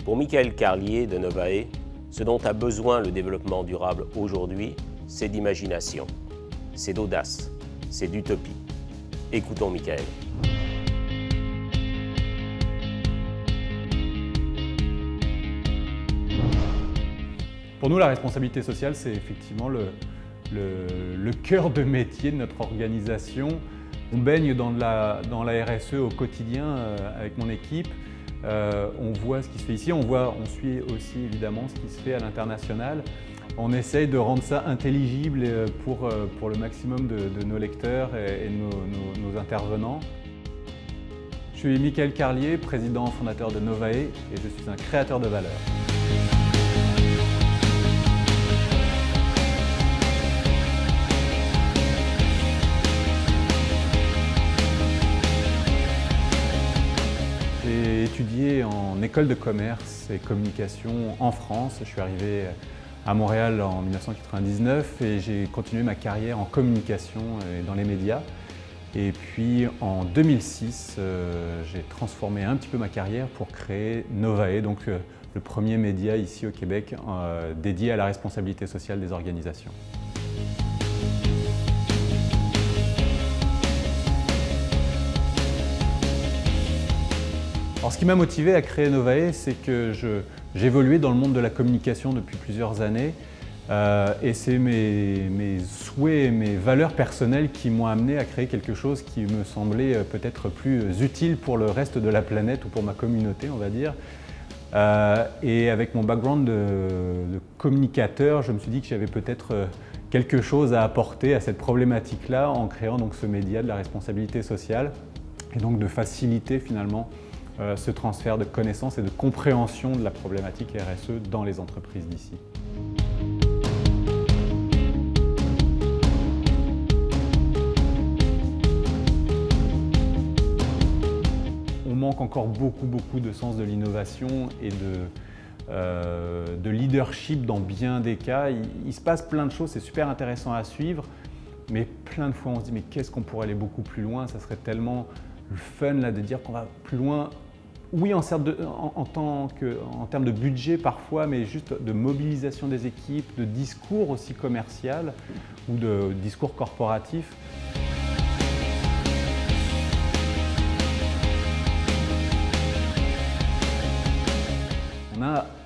Pour Michael Carlier de Novae, ce dont a besoin le développement durable aujourd'hui, c'est d'imagination, c'est d'audace, c'est d'utopie. Écoutons Michael. Pour nous, la responsabilité sociale, c'est effectivement le cœur de métier de notre organisation. On baigne dans la RSE au quotidien avec mon équipe. On voit ce qui se fait ici, on suit aussi évidemment ce qui se fait à l'international. On essaye de rendre ça intelligible pour le maximum de nos lecteurs et nos intervenants. Je suis Michael Carlier, président fondateur de Novae et je suis un créateur de valeur. J'ai étudié en école de commerce et communication en France. Je suis arrivé à Montréal en 1999 et j'ai continué ma carrière en communication et dans les médias. Et puis en 2006, j'ai transformé un petit peu ma carrière pour créer Novae, donc le premier média ici au Québec dédié à la responsabilité sociale des organisations. Alors, ce qui m'a motivé à créer Novae, c'est que j'évoluais dans le monde de la communication depuis plusieurs années et c'est mes souhaits et mes valeurs personnelles qui m'ont amené à créer quelque chose qui me semblait peut-être plus utile pour le reste de la planète ou pour ma communauté, on va dire. Et avec mon background de communicateur, je me suis dit que j'avais peut-être quelque chose à apporter à cette problématique-là en créant donc ce média de la responsabilité sociale et donc de faciliter finalement ce transfert de connaissances et de compréhension de la problématique RSE dans les entreprises d'ici. On manque encore beaucoup de sens de l'innovation et de leadership dans bien des cas. Il se passe plein de choses, c'est super intéressant à suivre, mais plein de fois on se dit mais qu'est-ce qu'on pourrait aller beaucoup plus loin? Ça serait tellement le fun là, de dire qu'on va plus loin. Oui, en termes de budget parfois, mais juste de mobilisation des équipes, de discours aussi commercial ou de discours corporatif.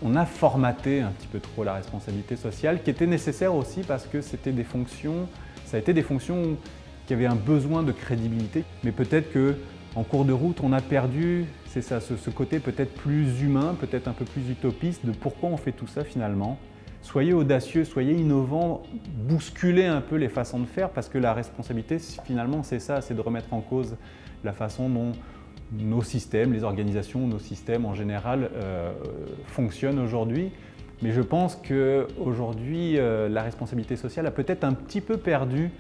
On a formaté un petit peu trop la responsabilité sociale, qui était nécessaire aussi parce que ça a été des fonctions qui avaient un besoin de crédibilité, mais peut-être qu'en cours de route, on a perdu, c'est ça, ce côté peut-être plus humain, peut-être un peu plus utopiste de pourquoi on fait tout ça finalement. Soyez audacieux, soyez innovants, bousculez un peu les façons de faire parce que la responsabilité finalement c'est ça, c'est de remettre en cause la façon dont nos systèmes, les organisations, nos systèmes en général fonctionnent aujourd'hui. Mais je pense qu'aujourd'hui, la responsabilité sociale a peut-être un petit peu perdu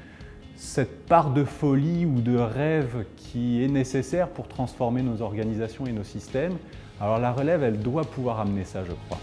cette part de folie ou de rêve qui est nécessaire pour transformer nos organisations et nos systèmes. Alors la relève, elle doit pouvoir amener ça, je crois.